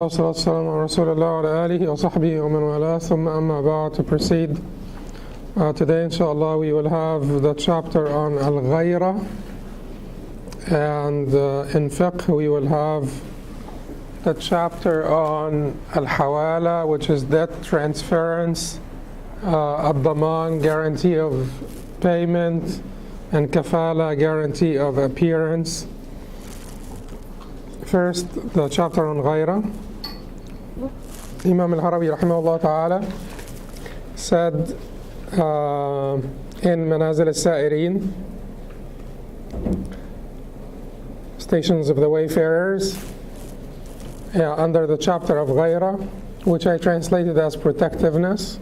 والصلاة والسلام على رسول الله وعلى آله وصحبه ومن والاه ثم أما بعد. To proceed, today inshallah we will have the chapter on al-Ghayra, and in fiqh we will have the chapter on al-Hawala, which is debt transference, al-Daman, guarantee of payment, and Kafala, guarantee of appearance. First, the chapter on Ghayra. Imam al-Harawi rahimahullah ta'ala said in Manazil As-Saa'ireen, Stations of the Wayfarers, under the chapter of Ghayra, which I translated as Protectiveness,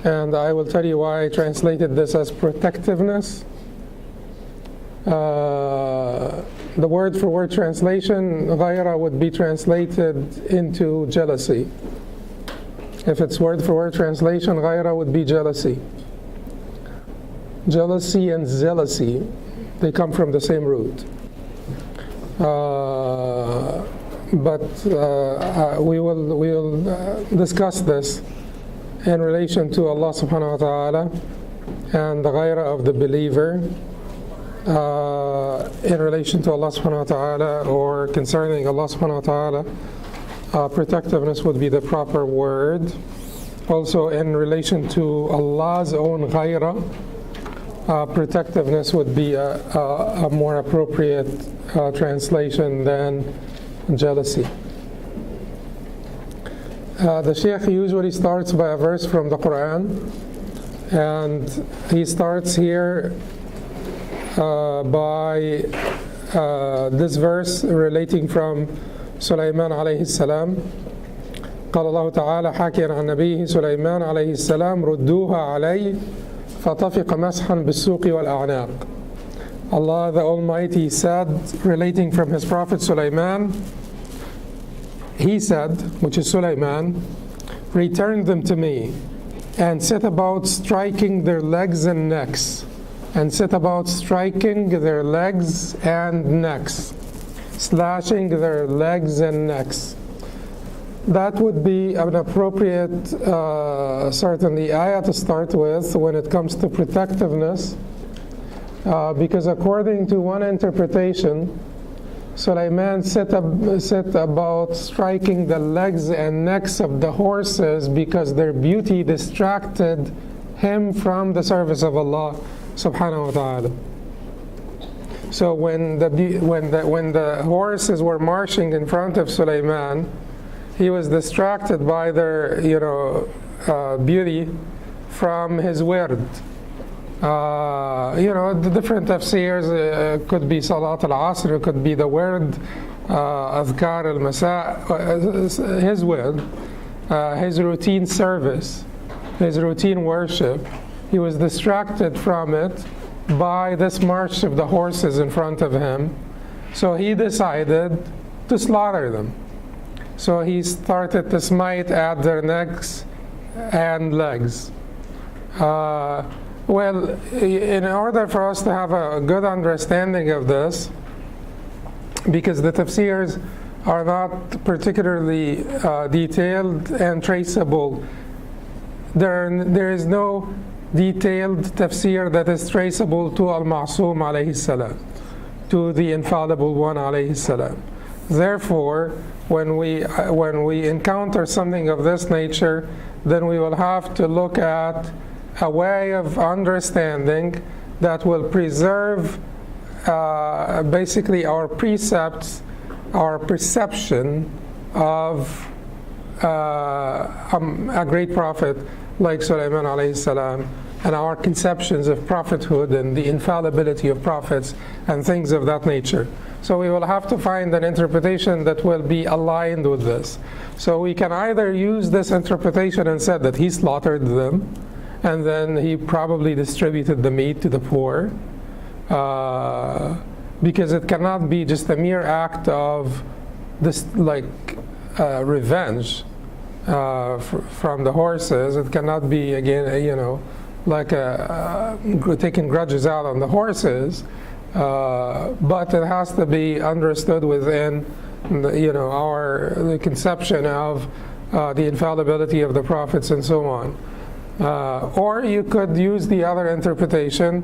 and I will tell you why I translated this as Protectiveness. The word for word translation, Ghayra, would be translated into jealousy. If it's word for word translation, Ghayra would be jealousy. Jealousy and zealousy, they come from the same root. But we will discuss this in relation to Allah subhanahu wa ta'ala and the Ghayra of the believer. In relation to Allah subhanahu wa ta'ala, or concerning Allah subhanahu wa ta'ala, protectiveness would be the proper word. Also in relation to Allah's own ghayra, protectiveness would be a more appropriate translation than jealousy. The Shaykh usually starts by a verse from the Quran, and he starts here by this verse relating from Sulaiman alayhi salam. قال الله تعالى حاكيا عن نبيه سليمان عليه السلام ردوها علي فطفق مسحا بالسوق والأعناق. Allah the Almighty said, relating from his prophet Sulaiman, he said, which is Sulaiman, return them to me and set about striking their legs and necks. And set about striking their legs and necks, slashing their legs and necks. That would be an appropriate, certainly, ayah to start with when it comes to protectiveness, because according to one interpretation, Sulaiman set about striking the legs and necks of the horses because their beauty distracted him from the service of Allah subhanahu wa ta'ala. So when the horses were marching in front of Sulaiman, he was distracted by their beauty from his wird. The different tafsirs could be Salat al-Asr, it could be the wird, Adhkar al-Masa, his wird, his routine service, his routine worship. He was distracted from it by this march of the horses in front of him. So he decided to slaughter them. So he started to smite at their necks and legs. In order for us to have a good understanding of this, because the tafsirs are not particularly detailed and traceable, there is no detailed tafsir that is traceable to al-Ma'soom alayhi salam, to the infallible one alayhi salam. Therefore, when we encounter something of this nature, then we will have to look at a way of understanding that will preserve basically our precepts, our perception of a great prophet like Sulaiman alayhi salam, and our conceptions of prophethood and the infallibility of prophets and things of that nature. So we will have to find an interpretation that will be aligned with this. So we can either use this interpretation and said that he slaughtered them, and then he probably distributed the meat to the poor, because it cannot be just a mere act of this, revenge from the horses. It cannot be, again, like taking grudges out on the horses, but it has to be understood within the conception of the infallibility of the prophets and so on. Or you could use the other interpretation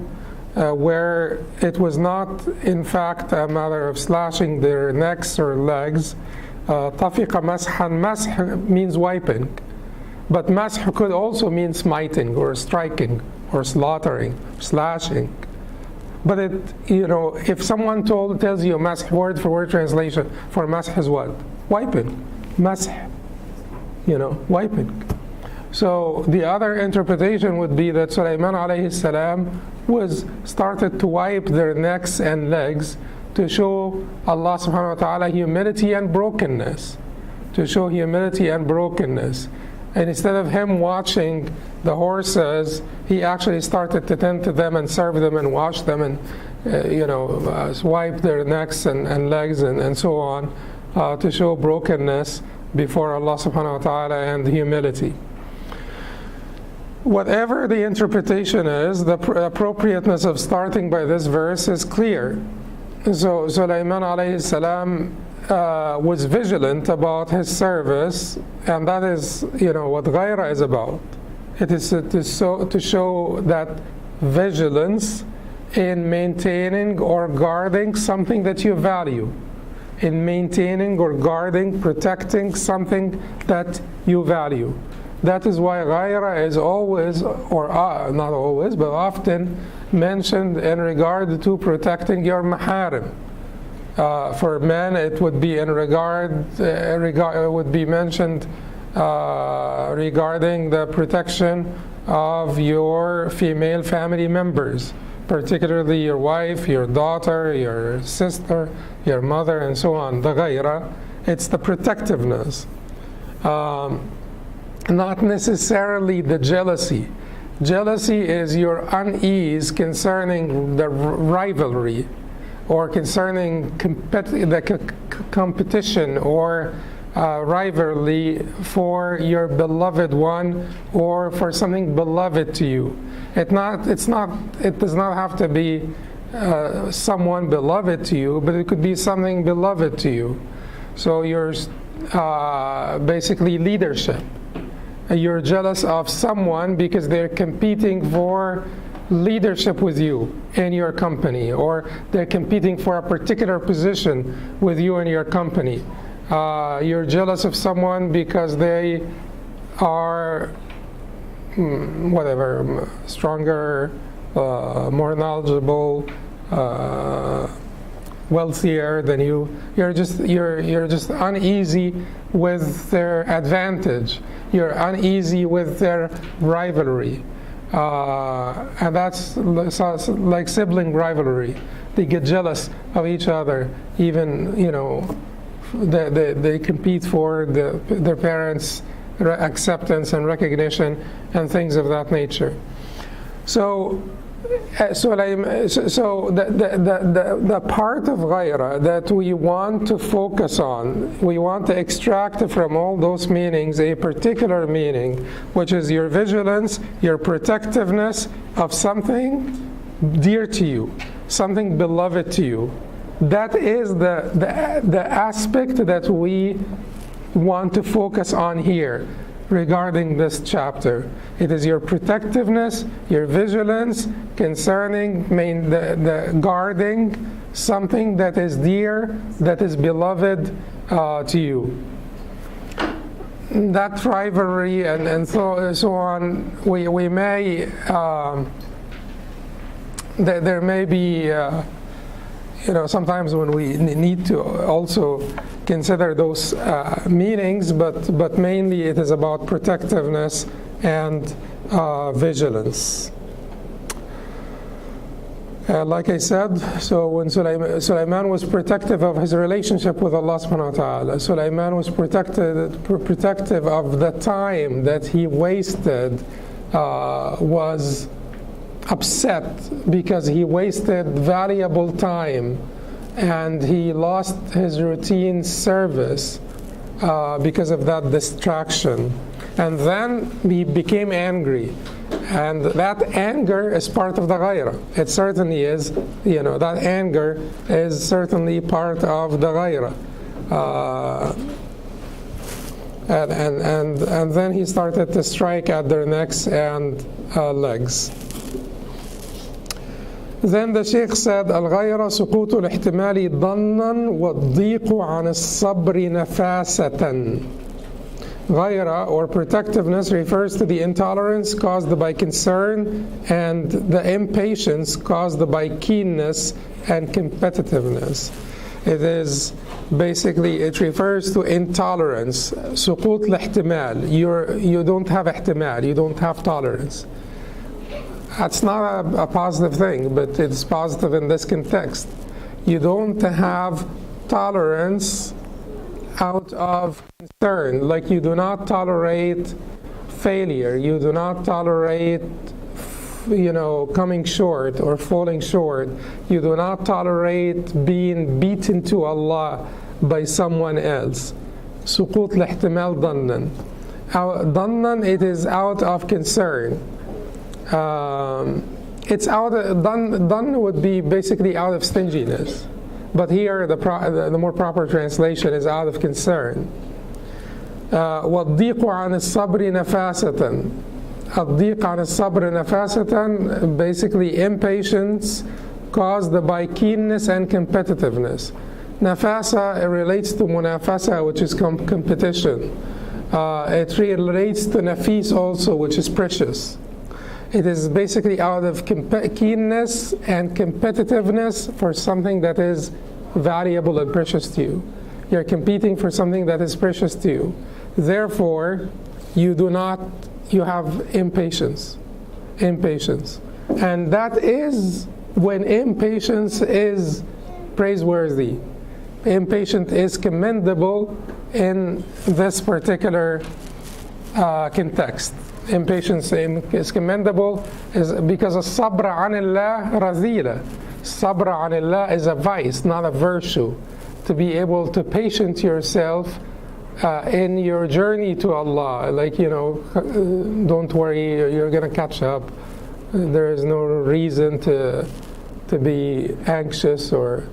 where it was not in fact a matter of slashing their necks or legs. طفق مسحا, mash means wiping, but mash could also mean smiting or striking or slaughtering, slashing. But if someone tells you mash, word for word translation for mash is what? Wiping. Mash, wiping. So the other interpretation would be that Sulaiman alayhi salam started to wipe their necks and legs to show Allah subhanahu wa ta'ala humility and brokenness. To show humility and brokenness. And instead of him watching the horses, he actually started to tend to them and serve them and wash them and wipe their necks and legs and so on to show brokenness before Allah subhanahu wa ta'ala and humility. Whatever the interpretation is, the appropriateness of starting by this verse is clear. So Sulaiman alayhi salam was vigilant about his service, and that is what ghaira is about. It is to show that vigilance in maintaining or guarding something that you value, in maintaining or guarding, protecting something that you value. That is why ghaira is always, or not always, but often mentioned in regard to protecting your maharim. For men, it would be in it would be mentioned regarding the protection of your female family members, particularly your wife, your daughter, your sister, your mother, and so on. The ghaira, it's the protectiveness. Not necessarily the jealousy. Jealousy is your unease concerning the rivalry, or concerning the competition or rivalry for your beloved one or for something beloved to you. It does not have to be someone beloved to you, but it could be something beloved to you. So you're basically leadership. You're jealous of someone because they're competing for leadership with you in your company, or they're competing for a particular position with you in your company. You're jealous of someone because they are stronger, more knowledgeable, wealthier than you. You're just uneasy with their advantage. You're uneasy with their rivalry. And that's like sibling rivalry. They get jealous of each other. Even, they compete for their parents' acceptance and recognition and things of that nature. So the part of ghaira that we want to focus on, we want to extract from all those meanings a particular meaning, which is your vigilance, your protectiveness of something dear to you, something beloved to you. That is the aspect that we want to focus on here regarding this chapter. It is your protectiveness, your vigilance concerning the guarding something that is dear, that is beloved to you. That rivalry and so on, we may, there may be, sometimes when we need to also consider those meanings, but mainly it is about protectiveness and vigilance. Like I said, so when Sulaiman was protective of his relationship with Allah subhanahu wa ta'ala, Sulaiman was protective of the time that he wasted, was upset because he wasted valuable time and he lost his routine service because of that distraction. And then he became angry. And that anger is part of the ghaira. It certainly is, that anger is certainly part of the ghaira. And then he started to strike at their necks and legs. Then the Shaykh said, الغيرة سقوط الاحتمال ظنا والضيق عن الصبر نفاسة. Ghayra, or protectiveness, refers to the intolerance caused by concern and the impatience caused by keenness and competitiveness. It is basically, it refers to intolerance. سقوط الاحتمال. You don't have ihtimal, you don't have tolerance. That's not a positive thing, but it's positive in this context. You don't have tolerance out of concern, like you do not tolerate failure, you do not tolerate coming short or falling short, you do not tolerate being beaten to Allah by someone else. سقوط الاحتمال ظنا. ظنا, it is out of concern. It's out of, dhan would be basically out of stinginess, but here the more proper translation is out of concern. وَالضِّيقُ عَنِ الصَّبْرِ نَفَاسَةً. الضِّيقُ عَنِ الصَّبْرِ نَفَاسَةً, basically impatience caused by keenness and competitiveness. Nafasa, it relates to munafasa, which is competition. It relates to nafis also, which is precious. It is basically out of keenness and competitiveness for something that is valuable and precious to you. You're competing for something that is precious to you. Therefore, you have impatience. Impatience. And that is when impatience is praiseworthy. Impatience is commendable in this particular context. Impatience is commendable is because as-sabra anillah razila. Sabra anillah is a vice, not a virtue. To be able to patient yourself in your journey to Allah, don't worry, you're going to catch up. There is no reason to be anxious, or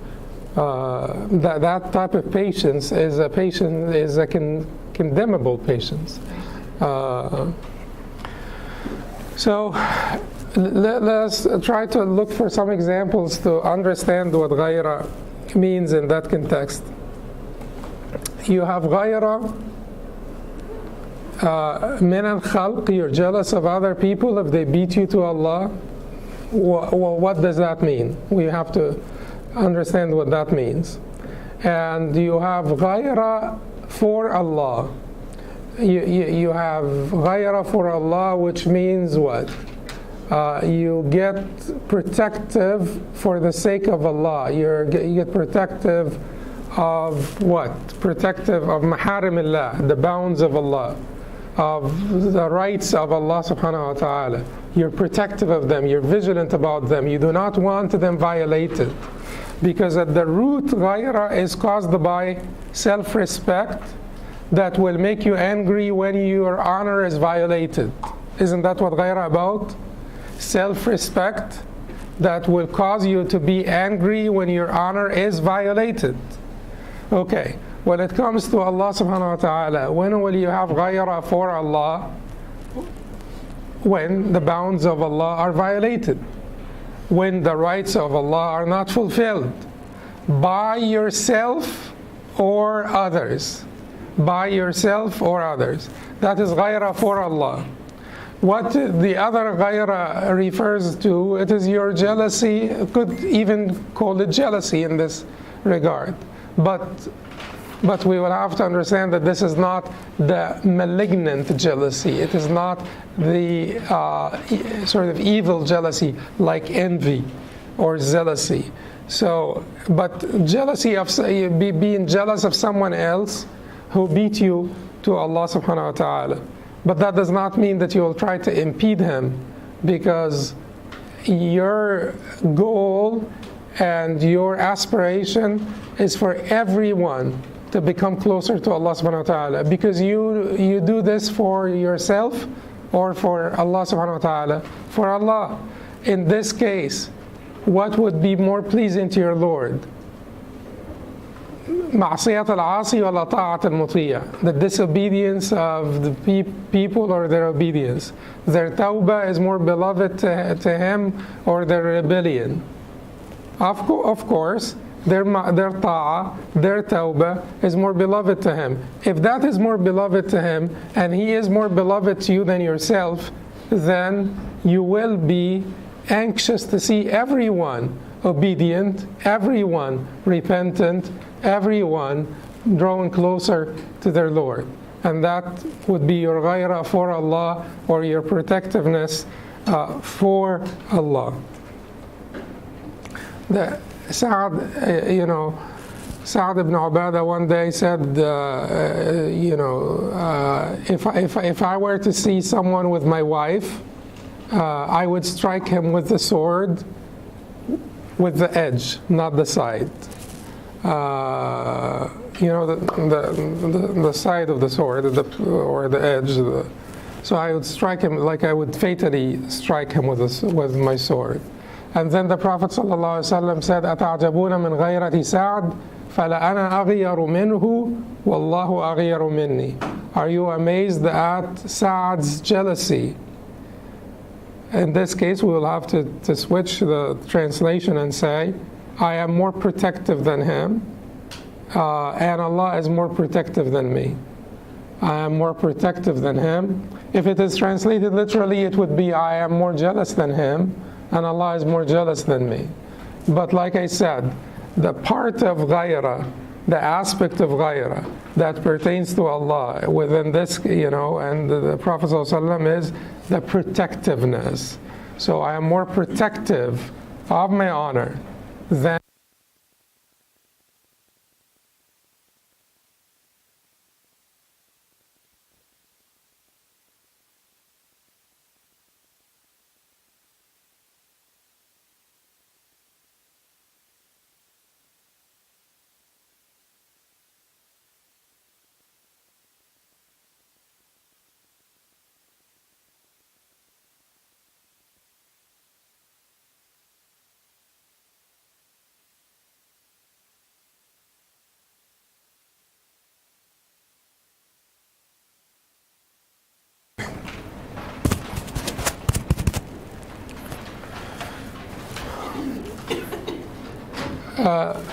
that type of patience is a condemnable patience. So let's try to look for some examples to understand what ghayra means in that context. You have ghayra min al-khalq, you're jealous of other people if they beat you to Allah. What does that mean? We have to understand what that means. And you have ghayra for Allah. You have ghayra for Allah, which means what? You get protective for the sake of Allah. You get protective of what? Protective of maharimillah, the bounds of Allah, of the rights of Allah subhanahu wa ta'ala. You're protective of them, you're vigilant about them, you do not want them violated. Because at the root, ghayra is caused by self-respect that will make you angry when your honor is violated. Isn't that what ghayra about? Self-respect that will cause you to be angry when your honor is violated. Okay, when it comes to Allah subhanahu wa ta'ala, when will you have ghayra for Allah? When the bounds of Allah are violated, when the rights of Allah are not fulfilled by yourself or others. By yourself or others. That is ghayra for Allah. What the other ghayra refers to, it is your jealousy, could even call it jealousy in this regard. But we will have to understand that this is not the malignant jealousy. It is not the sort of evil jealousy like envy or zealousy. So, but jealousy of being jealous of someone else who beat you to Allah subhanahu wa ta'ala. But that does not mean that you will try to impede him, because your goal and your aspiration is for everyone to become closer to Allah subhanahu wa ta'ala, because you do this for yourself or for Allah subhanahu wa ta'ala. For Allah. In this case, what would be more pleasing to your Lord? معصية العاصي ولا طاعة المطيع, the disobedience of the people or their obedience. Their tawbah is more beloved to him or their rebellion. Of course, their ta'ah, their tawbah is more beloved to him. If that is more beloved to him and he is more beloved to you than yourself, then you will be anxious to see everyone obedient, everyone repentant, everyone drawing closer to their Lord. And that would be your ghayrah for Allah, or your protectiveness for Allah. Sa'ad ibn Ubadah one day said, if I were to see someone with my wife, I would strike him with the sword, with the edge, not the side. The side of the sword, or the edge. So I would strike him like I would fatally strike him with my sword. And then the Prophet ﷺ said, أَتَعْجَبُونَ مِنْ غَيْرَةِ سَعْدٍ فَلَأَنَا أَغْيَرُ مِنْهُ وَاللَّهُ أَغْيَرُ مِنِّي. Are you amazed at Sa'ad's jealousy? In this case, we will have to switch the translation and say, I am more protective than him, and Allah is more protective than me. I am more protective than him. If it is translated literally, it would be, I am more jealous than him, and Allah is more jealous than me. But like I said, the part of ghayrah, the aspect of ghayrah that pertains to Allah within this, and the Prophet ﷺ is the protectiveness. So I am more protective of my honor than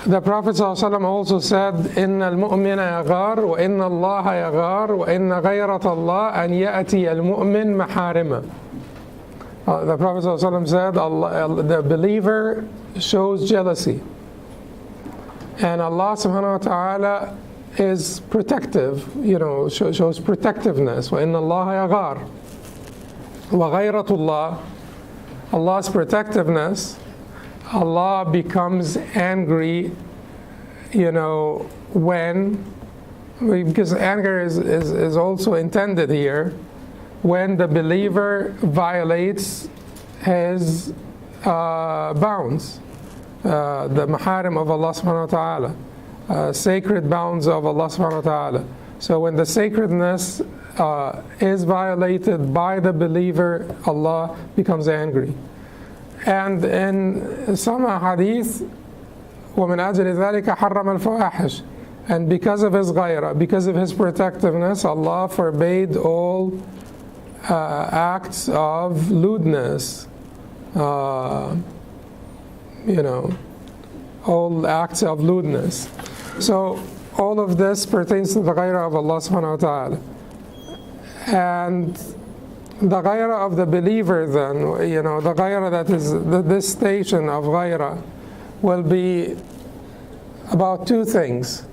the Prophet ﷺ also said, إِنَّ الْمُؤْمِنَ يَغَارُ وَإِنَّ اللَّهَ يَغَارُ وَإِنَّ غَيْرَةَ اللَّهِ أَنْ يَأْتِيَ الْمُؤْمِنَ مَحَارِمًا. The Prophet ﷺ said, the believer shows jealousy, and Allah subhanahu wa ta'ala is protective, shows protectiveness. وَإِنَّ اللَّهَ يَغَارُ وَغَيْرَةُ اللَّهِ, Allah's protectiveness, Allah becomes angry, when, because anger is also intended here, when the believer violates his bounds, the maharim of Allah subhanahu wa ta'ala, sacred bounds of Allah subhanahu wa ta'ala. So when the sacredness is violated by the believer, Allah becomes angry. And in some hadith, وَمَنَازِلِ ذَلِكَ حَرَّمَ الْفَوَاحِشِ, and because of his ghayrah, because of his protectiveness, Allah forbade all acts of lewdness, all acts of lewdness. So all of this pertains to the ghayrah of Allah subhanahu wa ta'ala. And the ghayrah of the believer then, the ghayrah that is this station of ghayrah will be about two things.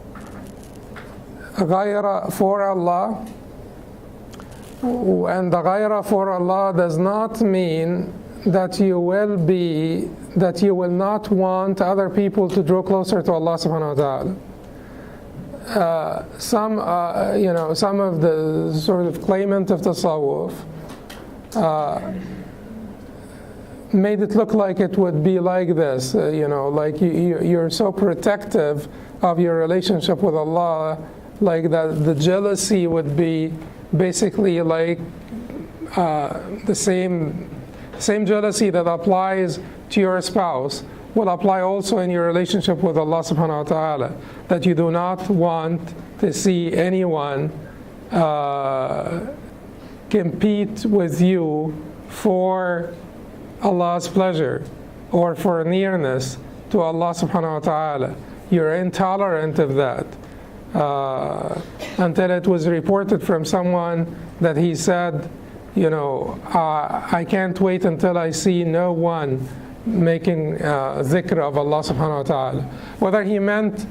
Ghayrah for Allah, and the ghayrah for Allah does not mean that you will not want other people to draw closer to Allah subhanahu wa ta'ala. Some of the sort of claimant of tasawwuf made it look like it would be like this, like you're so protective of your relationship with Allah, like that the jealousy would be basically like the same jealousy that applies to your spouse, will apply also in your relationship with Allah subhanahu wa ta'ala, that you do not want to see anyone compete with you for Allah's pleasure or for nearness to Allah subhanahu wa ta'ala. You're intolerant of that. Until it was reported from someone that he said, I can't wait until I see no one making dhikr of Allah subhanahu wa ta'ala. Whether he meant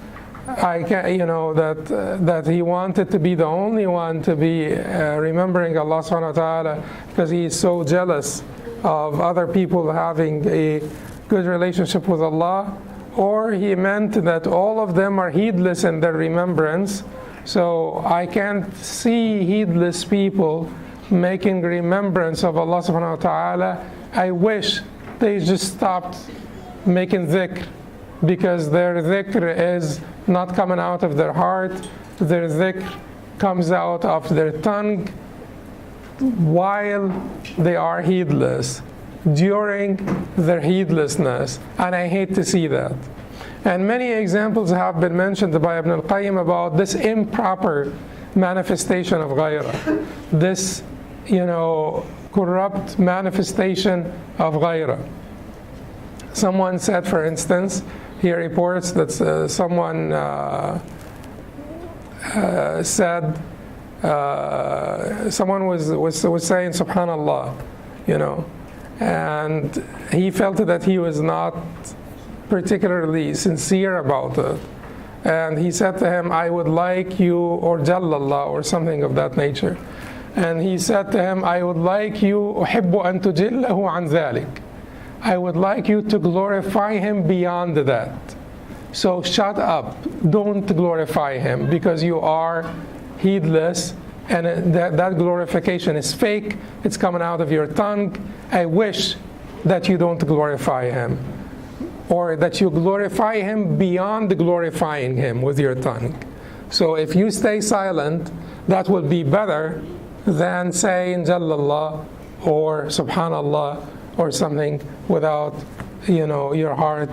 that he wanted to be the only one to be remembering Allah subhanahu wa ta'ala because he is so jealous of other people having a good relationship with Allah, or he meant that all of them are heedless in their remembrance, so I can't see heedless people making remembrance of Allah subhanahu wa ta'ala. I wish they just stopped making dhikr, because their dhikr is not coming out of their heart. Their dhikr comes out of their tongue while they are heedless, during their heedlessness, and I hate to see that. And many examples have been mentioned by Ibn al-Qayyim about this improper manifestation of ghayrah, this corrupt manifestation of ghayrah. Someone said, for instance, he reports that someone said, someone was saying subhanallah, and he felt that he was not particularly sincere about it. And he said to him, I would like you, or Jallallah, or something of that nature. And he said to him, I would like you, أحب أن تجله عن ذلك. I would like you to glorify him beyond that. So shut up, don't glorify him, because you are heedless, and that glorification is fake. It's coming out of your tongue. I wish that you don't glorify him, or that you glorify him beyond glorifying him with your tongue. So if you stay silent, that will be better than saying Jallallah or Subhanallah or something without your heart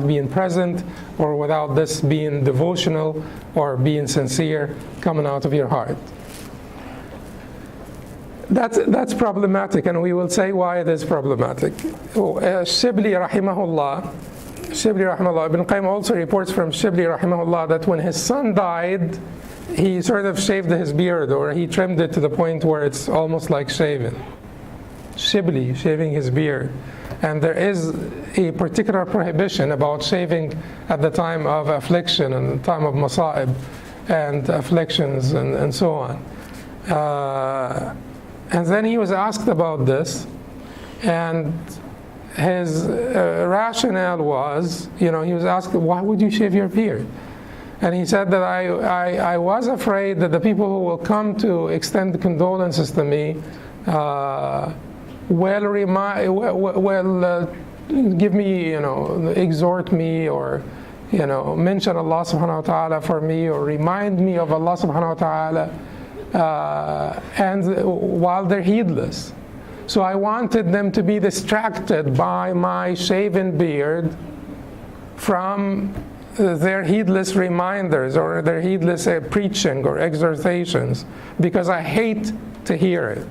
being present, or without this being devotional or being sincere coming out of your heart. That's problematic, and we will say why it is problematic. Shibli rahimahullah, Ibn Qayyim also reports from Shibli rahimahullah that when his son died, he sort of shaved his beard, or he trimmed it to the point where it's almost like shaven. Shibli, shaving his beard. And there is a particular prohibition about shaving at the time of affliction and the time of masa'ib and afflictions and so on. And then he was asked about this, and his rationale was, he was asked, why would you shave your beard? And he said that I was afraid that the people who will come to extend condolences to me will give me, exhort me, or mention Allah subhanahu wa ta'ala for me, or remind me of Allah subhanahu wa ta'ala, and while they're heedless. So I wanted them to be distracted by my shaven beard from their heedless reminders or their heedless preaching or exhortations, because I hate to hear it.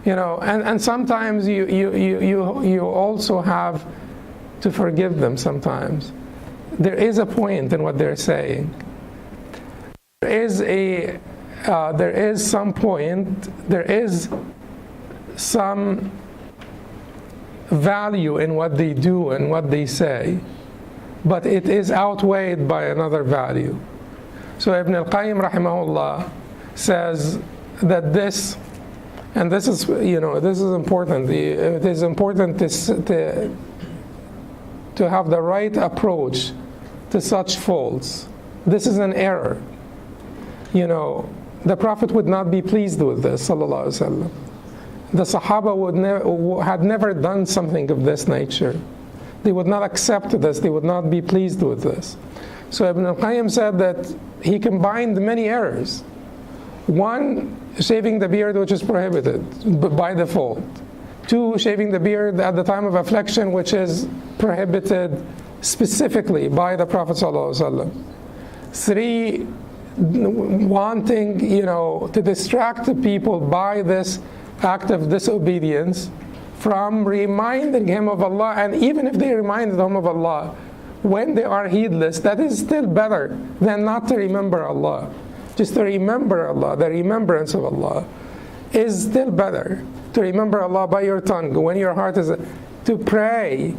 And sometimes you also have to forgive them sometimes. There is a point in what they're saying. There is some point, there is some value in what they do and what they say, but it is outweighed by another value. So Ibn al-Qayyim rahimahullah says that this, and this is important. It is important to have the right approach to such faults. This is an error. The Prophet would not be pleased with this, sallallahu alaihi wasallam. The Sahaba had never done something of this nature. They would not accept this. They would not be pleased with this. So Ibn al-Qayyim said that he combined many errors. One, shaving the beard, which is prohibited by default. 2, shaving the beard at the time of affliction, which is prohibited specifically by the Prophet ﷺ. 3, wanting, to distract the people by this act of disobedience from reminding him of Allah. And even if they reminded him of Allah when they are heedless, that is still better than not to remember Allah. Just to remember Allah, the remembrance of Allah is still better. To remember Allah by your tongue when your heart is, to pray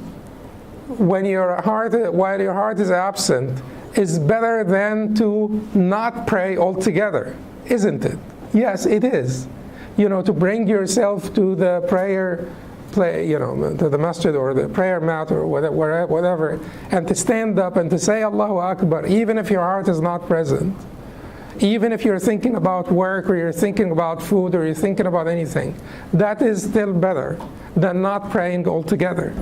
while your heart is absent is better than to not pray altogether, isn't it? Yes, it is. To bring yourself to the to the masjid or the prayer mat or whatever, and to stand up and to say Allahu Akbar, even if your heart is not present. Even if you're thinking about work or you're thinking about food or you're thinking about anything, that is still better than not praying altogether.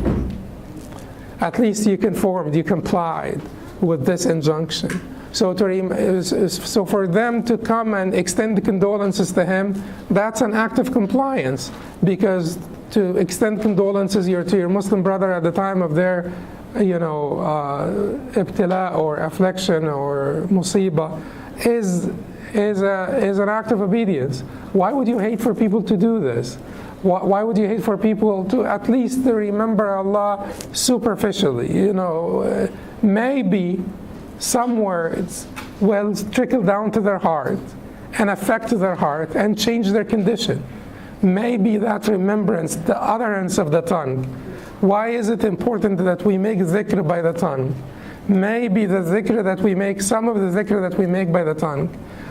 At least you conformed, you complied with this injunction. So for them to come and extend condolences to him, that's an act of compliance, because to extend condolences to your Muslim brother at the time of their ibtila or affliction or musibah is an act of obedience. Why would you hate for people to do this? Why would you hate for people to at least remember Allah superficially? Maybe some words will trickle down to their heart and affect their heart and change their condition. Maybe that remembrance, the utterance of the tongue. Why is it important that we make dhikr by the tongue? Maybe the dhikr that we make, some of the dhikr that we make by the tongue,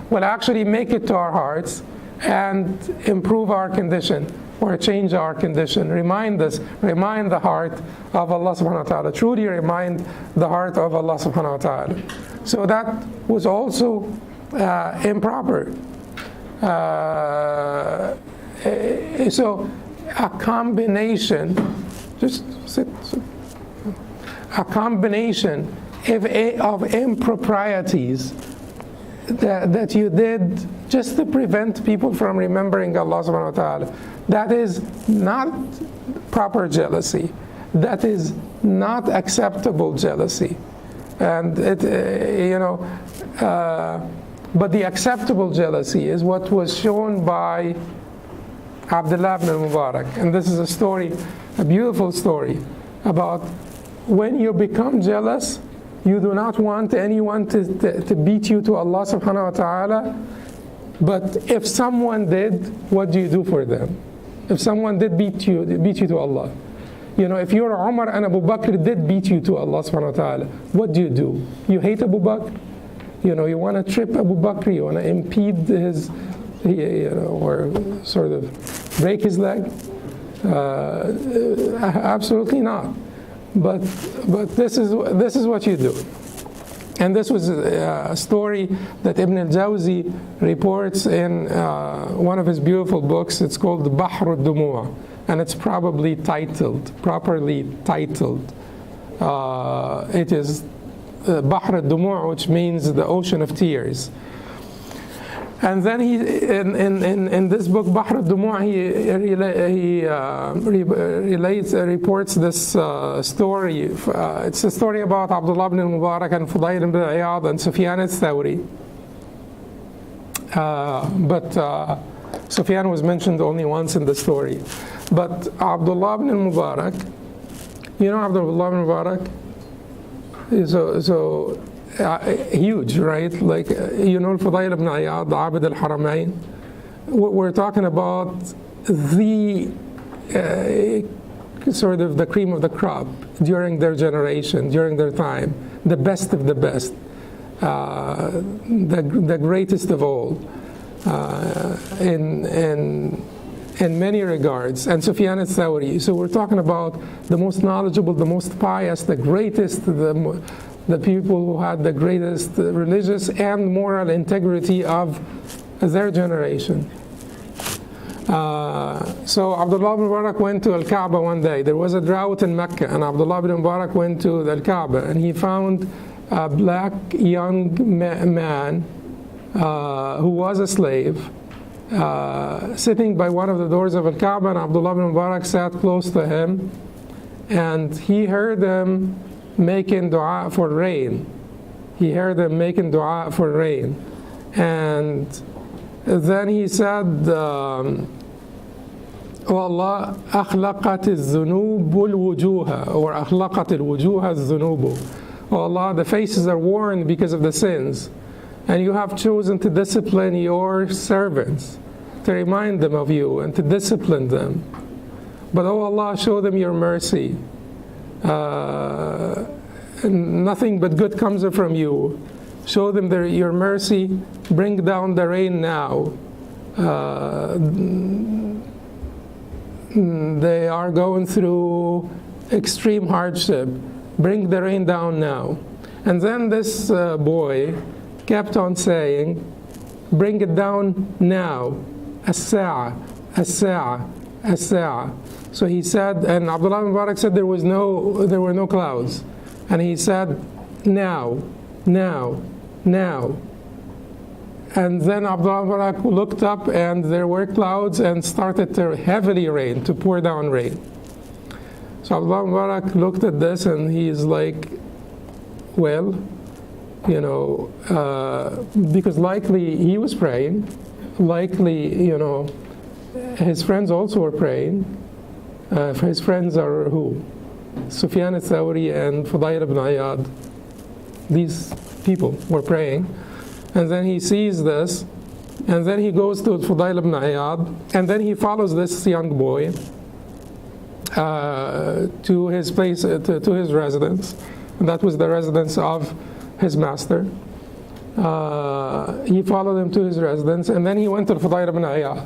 will actually make it to our hearts and improve our condition or change our condition. Remind the heart of Allah subhanahu wa ta'ala. Truly remind the heart of Allah subhanahu wa ta'ala. So that was also improper. So a combination, a combination of improprieties that you did just to prevent people from remembering Allah subhanahu wa ta'ala. That is not proper jealousy. That is not acceptable jealousy. And but the acceptable jealousy is what was shown by Abdullah ibn al-Mubarak. And this is a story, a beautiful story, about when you become jealous, you do not want anyone to beat you to Allah subhanahu wa ta'ala. But if someone did, what do you do for them? If someone did beat you to Allah. If you're Umar and Abu Bakr did beat you to Allah subhanahu wa ta'ala, what do? You hate Abu Bakr? You want to trip Abu Bakr, you want to impede his, or sort of break his leg? Absolutely not. But this is what you do. And this was a story that Ibn al-Jawzi reports in one of his beautiful books. It's called Bahr al-Dumu', and it's properly titled. It is Bahr al-Dumu', which means the ocean of tears. And then he, in this book, Bahr al-Dumu', he reports this story. It's a story about Abdullah ibn al-Mubarak and Fudayl ibn Iyad and Sufyan al-Thawri. But Sufyan was mentioned only once in the story. But Abdullah ibn al-Mubarak, Abdullah ibn al-Mubarak is so huge, right? Like, Fudayl ibn Iyad, Abid al-Haramain. We're talking about the sort of the cream of the crop during their generation, during their time, the best of the best, the greatest of all, in many regards, and Sufyan al-Thawri. So we're talking about the most knowledgeable, the most pious, the greatest, the people who had the greatest religious and moral integrity of their generation. So Abdullah ibn Mubarak went to Al-Kaaba one day. There was a drought in Mecca, and Abdullah ibn Mubarak went to Al-Kaaba, and he found a black young man who was a slave, sitting by one of the doors of Al-Kaaba, and Abdullah ibn Mubarak sat close to him, and he heard them making dua for rain. He heard them making dua for rain. And then he said, Oh Allah, أخلقت الذنوب الوجوه, or أخلقت الوجوه الذنوب. Oh Allah, the faces are worn because of the sins. And you have chosen to discipline your servants, to remind them of you and to discipline them. But oh Allah, show them your mercy. Nothing but good comes from you. Show them your mercy. Bring down the rain now. They are going through extreme hardship. Bring the rain down now. And then this boy kept on saying, bring it down now. As-Sa'a, As-Sa'a, As-Sa'a. So he said, and Abdullah ibn Mubarak said there were no clouds. And he said, now, now, now. And then Abdullah ibn Mubarak looked up and there were clouds and started to heavily rain, to pour down rain. So Abdullah ibn Mubarak looked at this and he's like, well, you know, because likely he was praying, likely, you know, his friends also were praying. His friends are who? Sufyan al-Thawri and Fudayl ibn Iyad. These people were praying. And then he sees this, and then he goes to Fudayl ibn Iyad, and then he follows this young boy to his place, to his residence. And that was the residence of his master. He followed him to his residence, and then he went to Fudayl ibn Iyad.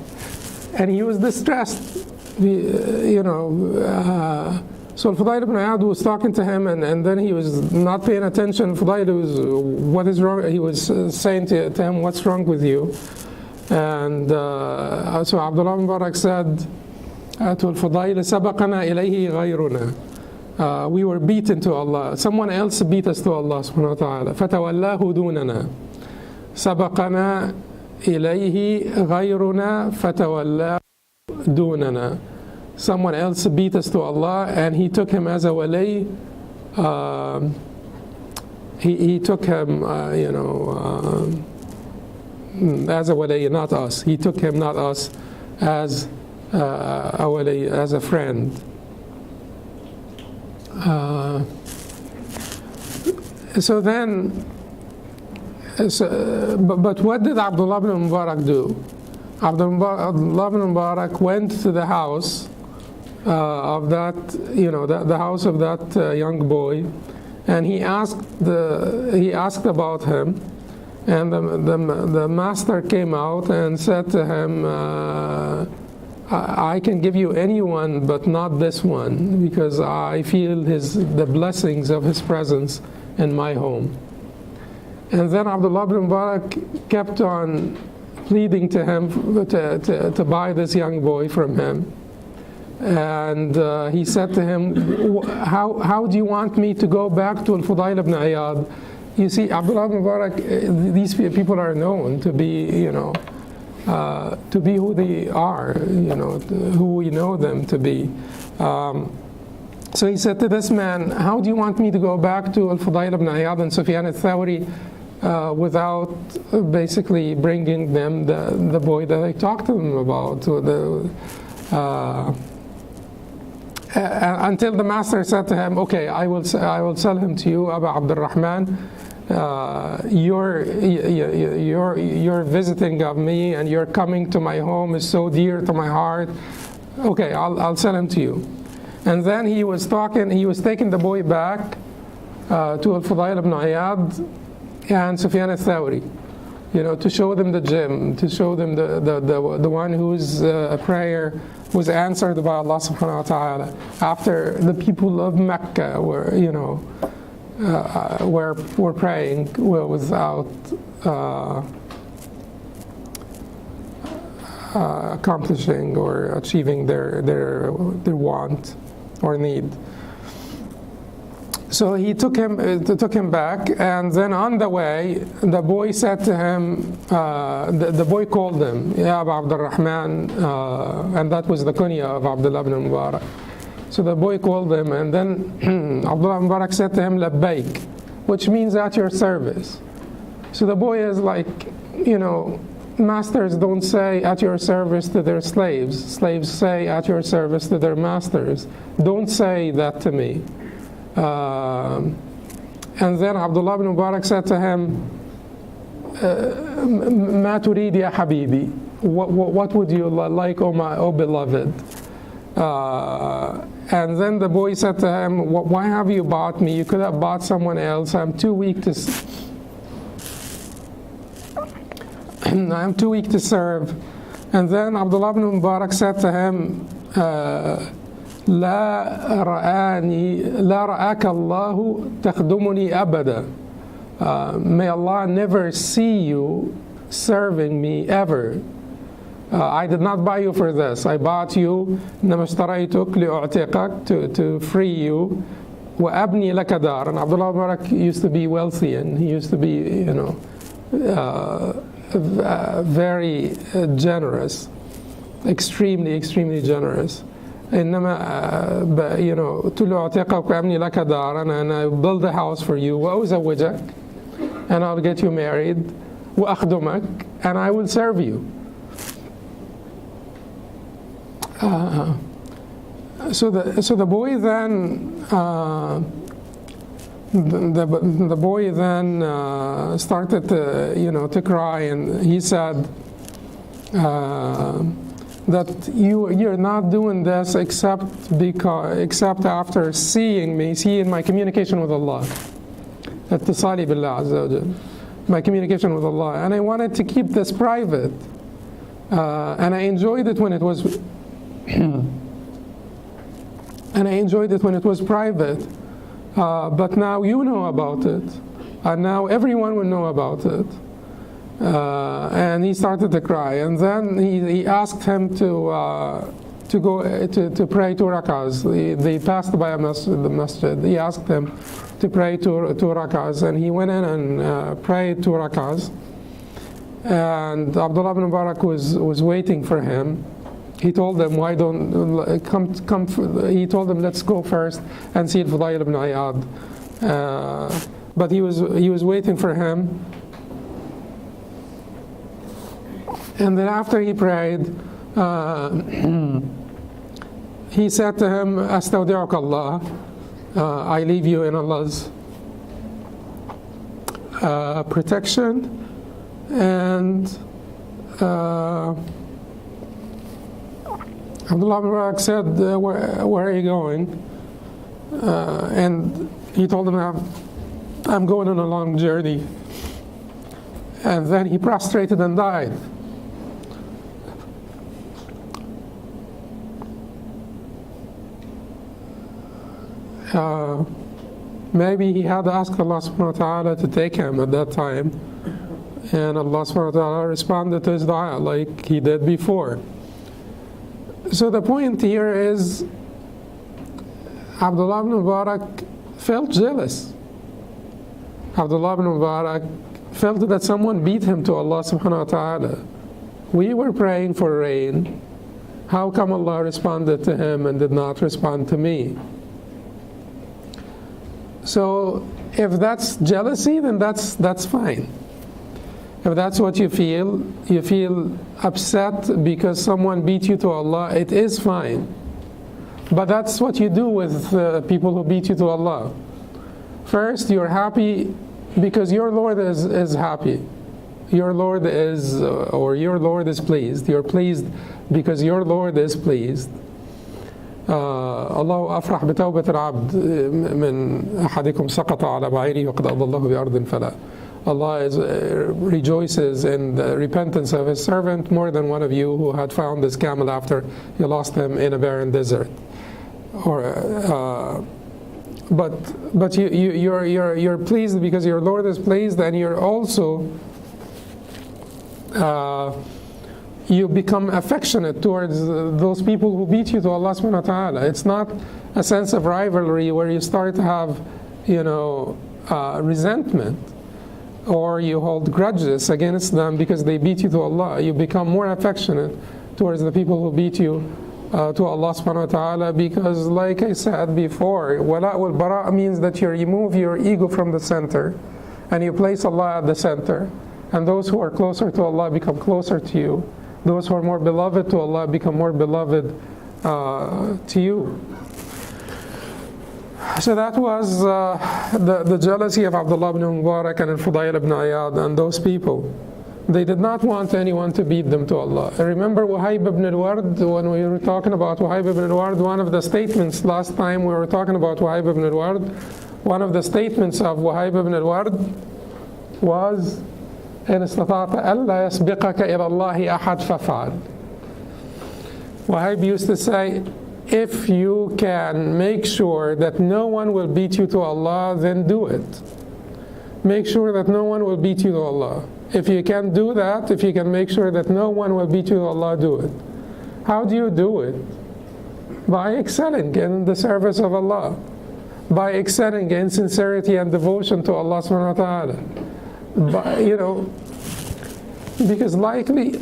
And he was distressed, you know. So Fudayl ibn Iyad was talking to him, and then he was not paying attention. Fudayl was, what is wrong? He was saying to him, what's wrong with you? And so Abdullah ibn Mubarak said to Fudayl, سبقنا إليه غيرنا. We were beaten to Allah. Someone else beat us to Allah subhanahu wa ta'ala. فتولاه دوننا. سبقنا إليه غيرنا فتولاه دوننا. Someone else beat us to Allah, and he took him as a wali. He took him, you know, as a wali, not us. He took him, not us, as a wali, as a friend. But what did Abdullah ibn Mubarak do? Abdullah ibn Mubarak went to the house of that, you know, the house of that young boy, and he asked about him, and the master came out and said to him, I can give you anyone but not this one, because I feel the blessings of his presence in my home. And then Abdullah ibn Mubarak kept on pleading to him to buy this young boy from him. And he said to him, how do you want me to go back to al-Fudayl ibn Iyad? You see, Abdullah ibn Mubarak, these people are known to be, you know, to be who they are, you know, who we know them to be. So he said to this man, how do you want me to go back to al-Fudayl ibn Iyad and Sufyan al-Thawri without basically bringing them the boy that I talked to them about? Until the master said to him, okay, I will sell him to you, Abu Abdurrahman. Your visiting of me and your coming to my home is so dear to my heart. Okay, I'll sell him to you. And then he was taking the boy back to al-Fudayl ibn Iyad and Sufyan al-Thawri, you know, to show them the gym, to show them the one whose prayer was answered by Allah subhanahu wa ta'ala after the people of Mecca were, you know, were praying without accomplishing or achieving their want or need. So he took him back, and then on the way, the boy said to him, the boy called him, Ya Abu Abdurrahman, and that was the kunya of Abdullah ibn Mubarak. So the boy called him, and then Abdullah ibn Mubarak said to him, Labbaik, which means at your service. So the boy is like, masters don't say at your service to their slaves. Slaves say at your service to their masters. Don't say that to me. And then Abdullah ibn Mubarak said to him, Ma turid ya habibi, what would you like, oh beloved? And then the boy said to him, why have you bought me? You could have bought someone else. I'm too weak to serve. And then Abdullah ibn Mubarak said to him, لا رآك الله تخدمني أبدا. May Allah never see you serving me ever. I did not buy you for this. I bought you إنما اشتريتك لأعتقك, to free you. وأبني لك دار. And Abdullah Mubarak used to be wealthy, and he used to be, very generous, extremely generous. إنما أعتقك وأبني لك دارا, and I build a house for you. وأزوجك, and I'll get you married. وأخدمك, and I will serve you. So the boy then the boy then started to cry, and he said that you're not doing this except after seeing my communication with Allah, اتصالي بالله عز وجل, my communication with Allah, and I wanted to keep this private, and I enjoyed it when it was private, but now you know about it, and now everyone will know about it. And he started to cry, and then he asked him to go to pray 2 rakahs. They passed by the masjid. He asked him to pray 2 rakahs, and he went in and prayed 2 rakahs. And Abdullah ibn Mubarak was waiting for him. He told them, why don't come? He told them, let's go first and see al-Fudayl ibn Iyad. But he was waiting for him. And then after he prayed, he said to him, Astawdi'uka Allah, I leave you in Allah's protection. And Abdullah Mubarak said, where are you going? And he told him, I'm going on a long journey. And then he prostrated and died. Maybe he had asked Allah subhanahu wa ta'ala to take him at that time, and Allah subhanahu wa ta'ala responded to his dua like he did before. So the point here is Abdullah ibn Mubarak felt jealous. Abdullah ibn Mubarak felt that someone beat him to Allah subhanahu wa ta'ala. We were praying for rain. How come Allah responded to him and did not respond to me? So if that's jealousy, then that's fine. If that's what you feel upset because someone beat you to Allah, it is fine. But that's what you do with people who beat you to Allah. First, you're happy because your Lord is happy. Your Lord is pleased. You're pleased because your Lord is pleased. الله أفرح بتوبة العبد من أحدكم سقط على بعيره وقد أضله بأرض فلا. Allah rejoices in the repentance of His servant more than one of you who had found his camel after He lost him in a barren desert. But you're pleased because your Lord is pleased, and you're also you become affectionate towards those people who beat you to Allah subhanahu wa ta'ala. It's not a sense of rivalry where you start to have resentment, or you hold grudges against them because they beat you to Allah. You become more affectionate towards the people who beat you to Allah subhanahu wa ta'ala, because like I said before, wala wal bara means that you remove your ego from the center and you place Allah at the center, and those who are closer to Allah become closer to you. Those who are more beloved to Allah become more beloved to you. So that was the jealousy of Abdullah ibn Mubarak and al-Fudayl ibn Iyad and those people. They did not want anyone to beat them to Allah. I remember Wahib ibn al-Ward, when we were talking about Wahib ibn al-Ward, one of the statements last time we were talking about Wahib ibn al-Ward, one of the statements of Wahib ibn al-Ward was, إن استطعت ألا يسبقك إلى الله أحد فافعل. Wahib used to say, if you can make sure that no one will beat you to Allah, then do it. Make sure that no one will beat you to Allah. If you can do that, if you can make sure that no one will beat you to Allah, do it. How do you do it? By excelling in the service of Allah. By excelling in sincerity and devotion to Allah subhanahu wa ta'ala. Because likely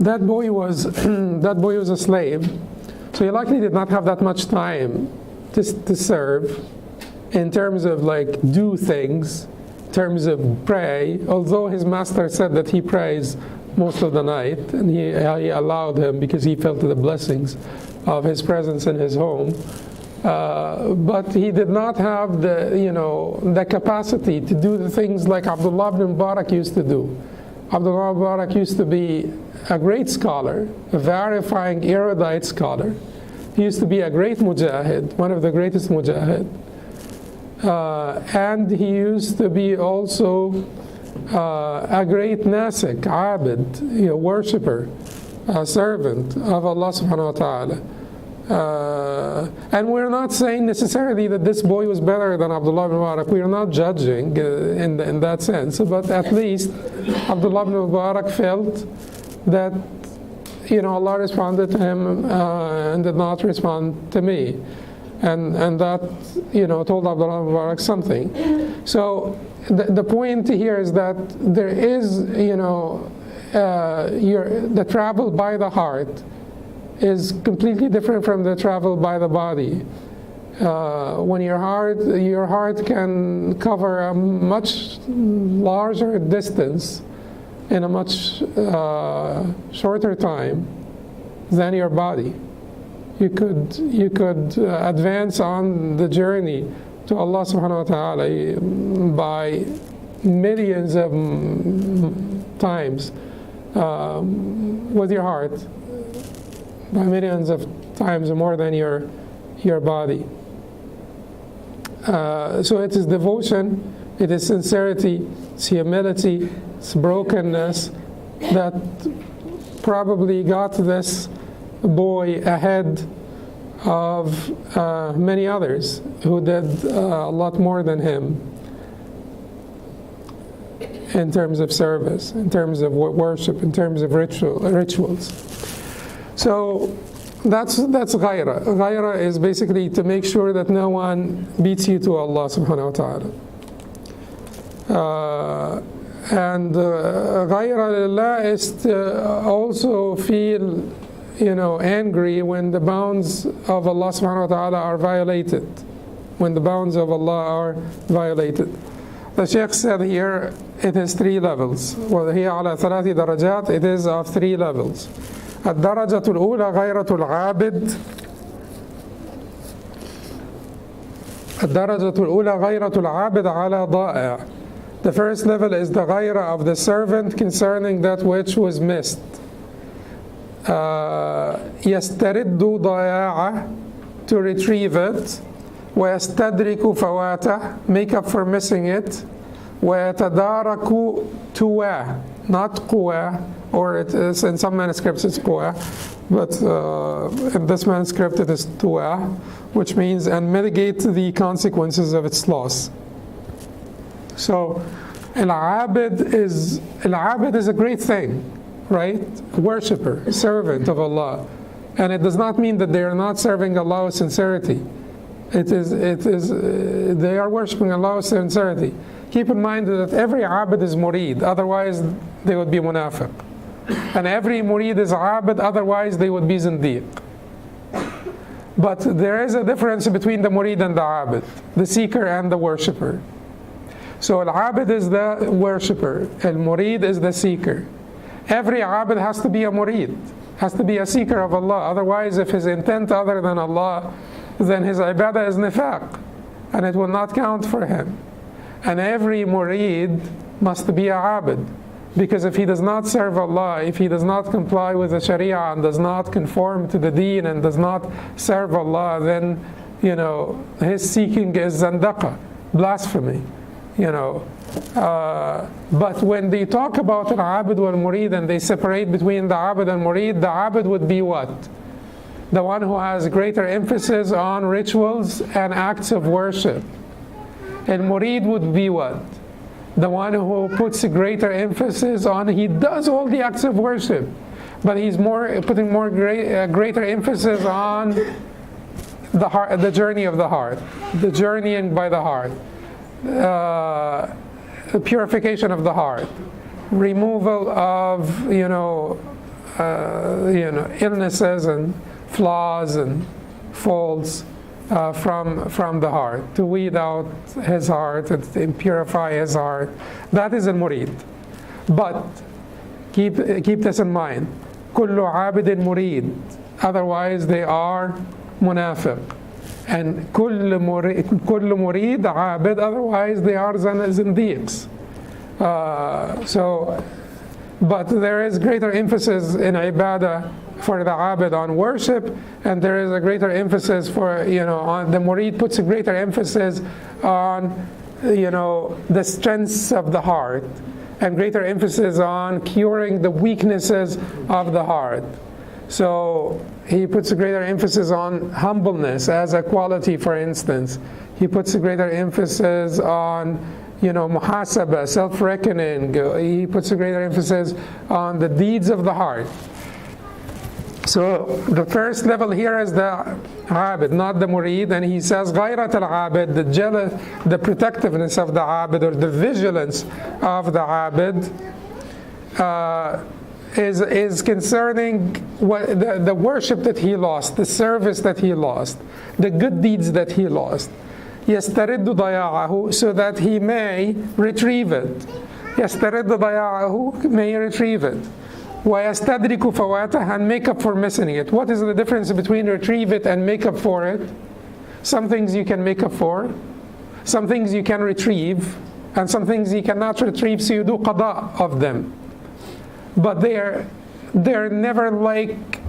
that boy was a slave, so he likely did not have that much time to serve in terms of do things, in terms of pray, although his master said that he prays most of the night, and he allowed him because he felt the blessings of his presence in his home. But he did not have the capacity to do the things like Abdullah ibn Mubarak used to do. Abdullah ibn Mubarak used to be a great scholar, a verifying erudite scholar. He used to be a great mujahid, one of the greatest mujahid. And he used to be also a great nasik, abid, worshipper, a servant of Allah subhanahu wa ta'ala. And we're not saying necessarily that this boy was better than Abdullah ibn Mubarak. We are not judging in that sense, but at least Abdullah ibn Mubarak felt that Allah responded to him and did not respond to me, and that told Abdullah ibn Mubarak something. So the point here is that there is the travel by the heart is completely different from the travel by the body. When your heart can cover a much larger distance in a much shorter time than your body. You could advance on the journey to Allah subhanahu wa ta'ala by millions of times with your heart, by millions of times more than your body. So it is devotion, it is sincerity, it's humility, it's brokenness that probably got this boy ahead of many others who did a lot more than him in terms of service, in terms of worship, in terms of rituals. So that's ghayra. Ghayra is basically to make sure that no one beats you to Allah subhanahu wa ta'ala. And ghayra lillah is to also feel angry when the bounds of Allah subhanahu wa ta'ala are violated. When the bounds of Allah are violated. The Shaykh said here it is 3 levels. وَهِيَ عَلَى 3 درجات, it is of 3 levels. الدرجة الأولى غيرة العابد. الدرجة الأولى غيرة العابد على ضائع. The first level is the غيرة of the servant concerning that which was missed. يسترد ضياعه, to retrieve it. ويستدرك فواته, make up for missing it. ويتدارك تواه, not قواه, or it is in some manuscripts it's قواه, but in this manuscript it is تواه, which means and mitigate the consequences of its loss. So al-abid is a great thing, right? A worshipper, servant of Allah. And it does not mean that they are not serving Allah with sincerity. They are worshipping Allah with sincerity. Keep in mind that every abid is murid, otherwise they would be munafiq. And every murid is abid, otherwise they would be zindiq. But there is a difference between the murid and the abid, the seeker and the worshipper. So al-abid is the worshipper, al-murid is the seeker. Every abid has to be a murid, has to be a seeker of Allah. Otherwise, if his intent other than Allah, then his ibadah is nifaq, and it will not count for him. And every murid must be a abid, because if he does not serve Allah, if he does not comply with the Sharia and does not conform to the deen and does not serve Allah, then his seeking is zandaqa, blasphemy. But when they talk about al-abid wal-murid and they separate between the abid and murid, the abid would be what? The one who has greater emphasis on rituals and acts of worship. And murid would be what? The one who puts a greater emphasis on, he does all the acts of worship, but he's putting greater emphasis on the heart, the journey of the heart, the journeying by the heart, the purification of the heart, removal of illnesses and flaws and faults from the heart, to weed out his heart and purify his heart. That is al-murid. But keep this in mind. Kullu abidin murid. Otherwise they are munafiq. And kullu murid abid. Otherwise they are zindiqs. But there is greater emphasis in ibadah for the abid on worship, and there is a greater emphasis on the murid puts a greater emphasis on the strengths of the heart, and greater emphasis on curing the weaknesses of the heart. So he puts a greater emphasis on humbleness as a quality, for instance. He puts a greater emphasis on muhasabah, self-reckoning. He puts a greater emphasis on the deeds of the heart. So the first level here is the abid, not the murid, and he says غيرة al-abid, the protectiveness of the abid, or the vigilance of the abid, is concerning the worship that he lost, the service that he lost, the good deeds that he lost. يسترد ضياعه, so that he may retrieve it. يسترد ضياعه, may retrieve it. وَيَسْتَدْرِكُ فَوَاتَهُ, and make up for missing it. What is the difference between retrieve it and make up for it? Some things you can make up for, some things you can retrieve, and some things you cannot retrieve, so you do qada of them. But they're never like,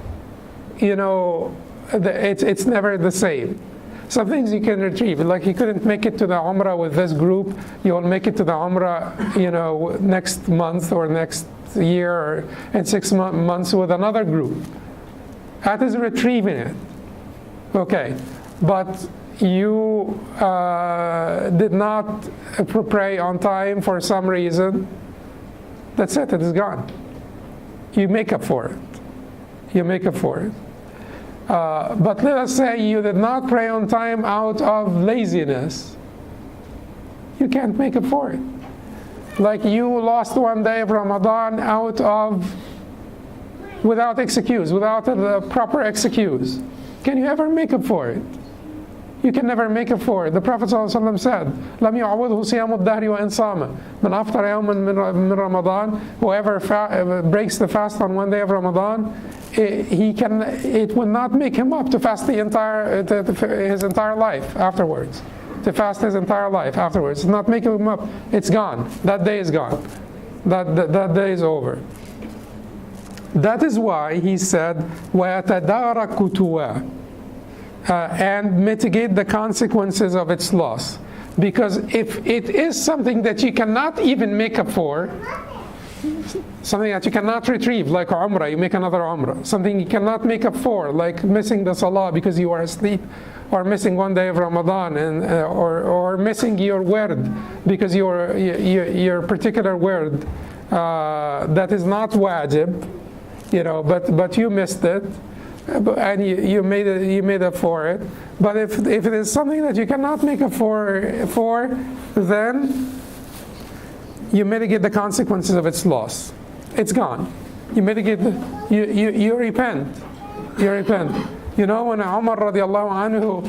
it's never the same. Some things you can retrieve, like you couldn't make it to the Umrah with this group, you'll make it to the Umrah, next month or next year or in 6 months with another group. That is retrieving it. Okay, but you did not pray on time for some reason. That's it, it is gone. You make up for it. You make up for it. But let us say you did not pray on time out of laziness. You can't make up for it. Like you lost one day of Ramadan without excuse, without the proper excuse. Can you ever make up for it? You can never make up for it. The Prophet ﷺ said, لَمْ يُعَوَّضْهُ صِيَامُ الدَّهْرِ وَإِنْ صَامَ مَنْ أَفْطَرَ يَوْمًا مِنْ رَمَضَانَ. Whoever breaks the fast on one day of Ramadan, it will not make him up to fast his entire life afterwards. To fast his entire life afterwards. It's not making him up. It's gone. That day is gone. That day is over. That is why he said, وَيَتَدَارَكُ تُوَى, and mitigate the consequences of its loss. Because if it is something that you cannot even make up for, something that you cannot retrieve, like Umrah, you make another Umrah. Something you cannot make up for, like missing the Salah because you are asleep, or missing one day of Ramadan, or missing your word because your particular word that is not wajib, but you missed it. and you made up for it. But if it is something that you cannot make up for, then you mitigate the consequences of its loss. It's gone. You mitigate. You repent. You repent. You know, when Umar radiallahu anhu,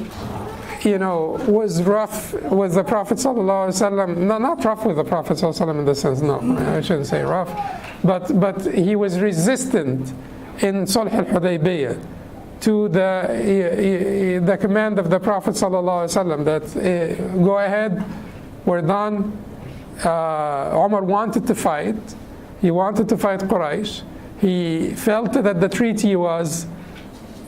was rough with the Prophet sallallahu alaihi wasallam. No, not rough with the Prophet sallallahu alaihi wasallam in the sense. No, I shouldn't say rough. But he was resistant in Sulh al-Hudaybiyah to the command of the Prophet sallallahu alaihi wasallam that go ahead, we're done. Umar wanted to fight. He wanted to fight Quraysh. He felt that the treaty was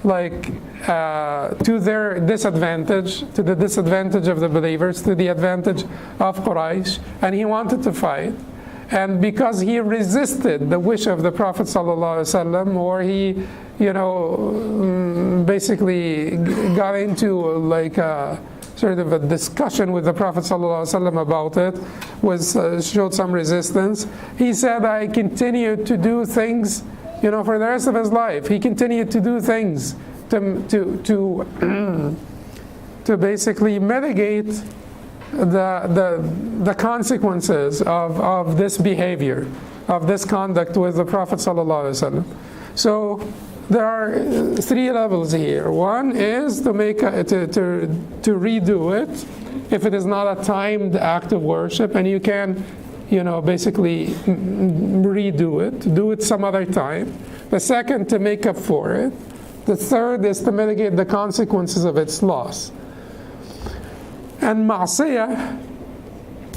like to their disadvantage, to the disadvantage of the believers, to the advantage of Quraysh, and he wanted to fight. And because he resisted the wish of the Prophet ﷺ, or he, basically got into like a sort of a discussion with the Prophet ﷺ about it, showed some resistance. He said, I continued to do things, for the rest of his life. He continued to do things to basically mitigate the consequences of this behavior, of this conduct with the Prophet ﷺ. So there are three levels here. One is to redo it if it is not a timed act of worship, and you can basically redo it, do it some other time. The second, to make up for it. The third is to mitigate the consequences of its loss. And ma'siyah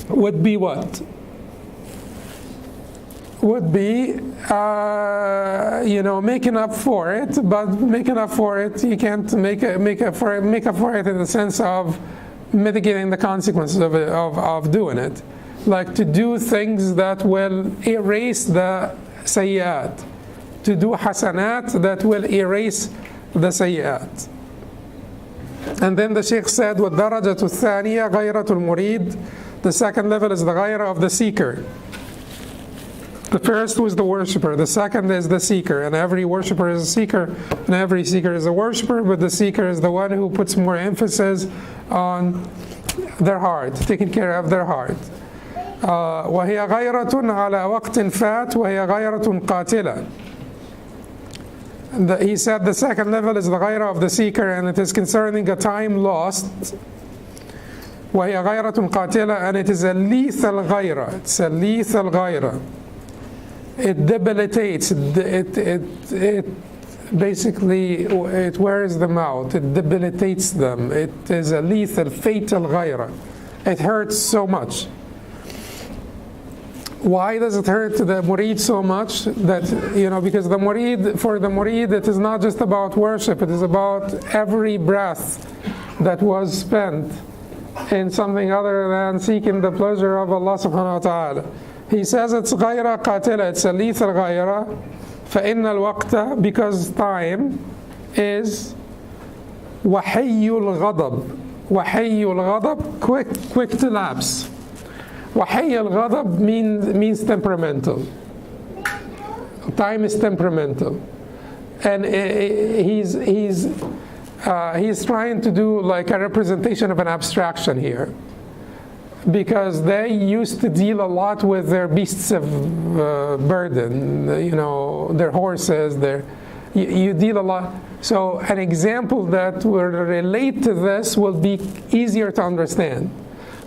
would be what? Would be, making up for it, but making up for it, you can't make up for it in the sense of mitigating the consequences of doing it. Like to do things that will erase the sayyat, to do hasanat that will erase the sayyat. And then the Shaykh said, وَالدَّرَجَةُ الثَّانِيَةُ غَيْرَةُ الْمُرِيدِ. The second level is the ghayra of the seeker. The first was the worshipper, the second is the seeker, and every worshipper is a seeker, and every seeker is a worshipper, but the seeker is the one who puts more emphasis on their heart, taking care of their heart. وهي غيرة على وقت فات وهي غيرة قاتلة. He said the second level is the ghayra of the seeker, and it is concerning a time lost. وهي غيرة قاتلة, and it is a lethal ghayra. It's a lethal ghayra. It debilitates. It basically it wears them out. It debilitates them. It is a lethal, fatal ghayra. It hurts so much. Why does it hurt the murid so much? That because for the murid, it is not just about worship. It is about every breath that was spent in something other than seeking the pleasure of Allah subhanahu wa ta'ala. He says it's ghayra qatila, it's a lethal ghayra. فَإِنَّ الْوَقْتَ, because time is وَحِيُّ الْغَضَبِ. وَحِيُّ الْغَضَبِ, quick to lapse. وَحِيُّ الْغَضَبِ means temperamental. Time is temperamental. And he's trying to do like a representation of an abstraction here. Because they used to deal a lot with their beasts of burden, their horses, you deal a lot. So an example that will relate to this will be easier to understand.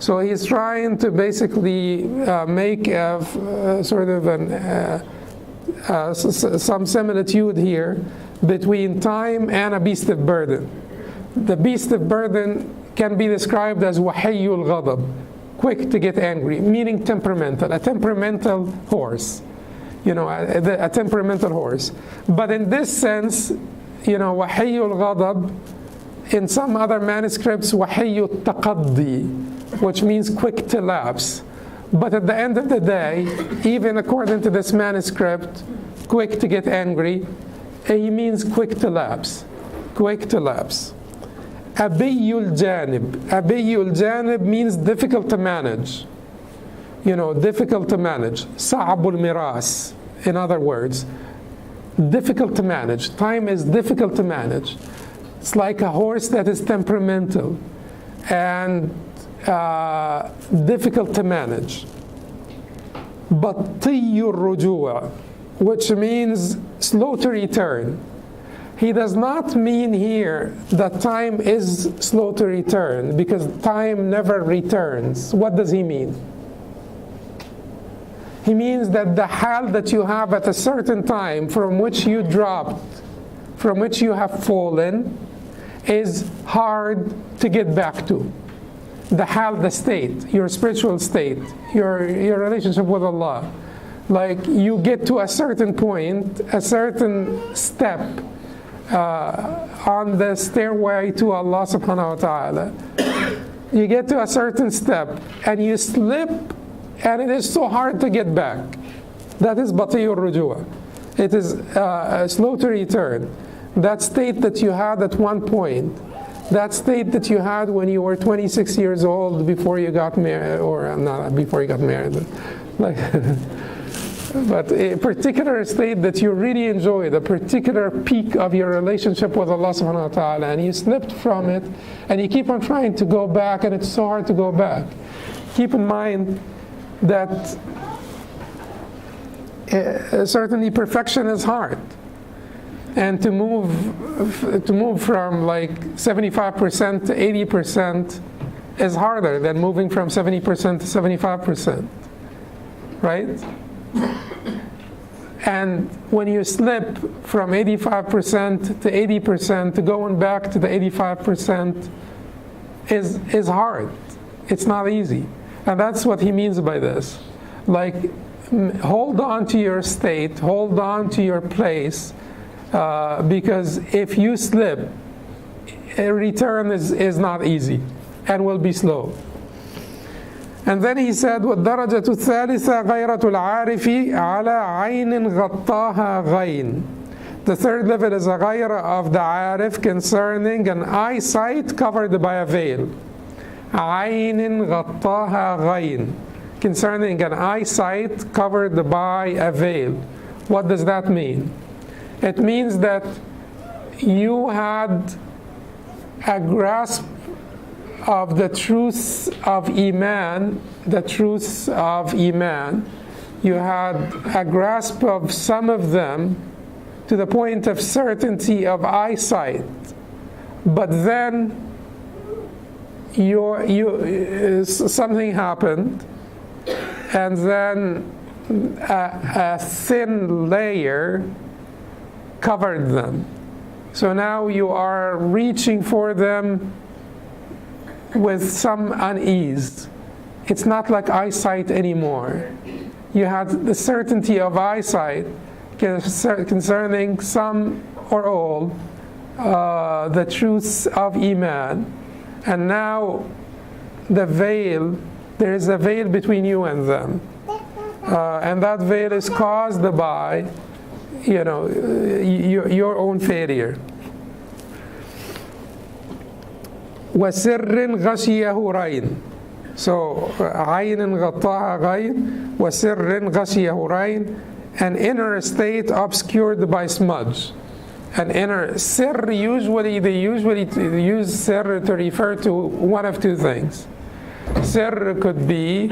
So he's trying to basically make sort of some similitude here between time and a beast of burden. The beast of burden can be described as wahiyyul ghadab, quick to get angry, meaning temperamental, a temperamental horse, a temperamental horse. But in this sense, wahiyyul ghadab, in some other manuscripts, wahiyyut taqaddi, which means quick to lapse. But at the end of the day, even according to this manuscript, quick to get angry, he means quick to lapse, quick to lapse. Abiyul janib means difficult to manage. Difficult to manage. Sa'abul miras, in other words. difficult to manage. Time is difficult to manage. It's like a horse that is temperamental and difficult to manage. Battiyur rujua, which means slow to return. He does not mean here that time is slow to return, because time never returns. What does he mean? He means that the hal that you have at a certain time from which you dropped, from which you have fallen, is hard to get back to. The hal, the state, your spiritual state, your relationship with Allah. Like you get to a certain point, a certain step on the stairway to Allah subhanahu wa ta'ala. You get to a certain step and you slip, and it is so hard to get back. That is batiyur rujua. It is slow to return. That state that you had at one point, that state that you had when you were 26 years old before you got married, or not before you got married, like, but a particular state that you really enjoyed, a particular peak of your relationship with Allah subhanahu wa ta'ala, and you slipped from it, and you keep on trying to go back, and it's so hard to go back. Keep in mind that certainly perfection is hard, and to move from like 75% to 80% is harder than moving from 70% to 75%, right? And when you slip from 85% to 80%, to going back to the 85% is hard. It's not easy. And that's what he means by this. Like, hold on to your state, hold on to your place, because if you slip, a return is not easy and will be slow. And then he said, وَالدَّرَجَةُ الثَّالِثَةُ غَيْرَةُ الْعَارِفِ عَلَى عَيْنٍ غَطَّاهَا غَيْنٍ. The third level is a ghayra of the arif concerning an eyesight covered by a veil. عَيْنٍ غَطَّاهَا غَيْنٍ. Concerning an eyesight covered by a veil. What does that mean? It means that you had a grasp of the truths of Iman, the truths of Iman. You had a grasp of some of them to the point of certainty of eyesight. But then something happened, and then a thin layer covered them. So now you are reaching for them with some unease. It's not like eyesight anymore. You had the certainty of eyesight concerning some or all the truths of Iman, and now the veil, there is a veil between you and them, and that veil is caused by, your own failure. وَسِرٍّ غَشِيَهُ رَيْنٍ. So, عَيْنٍ غَطَّاهَا غَيْنٍ وَسِرٍّ غَشِيَهُ رَيْنٍ. An inner state obscured by smudge. An inner sir, they usually use sir to refer to one of two things. Sir could be,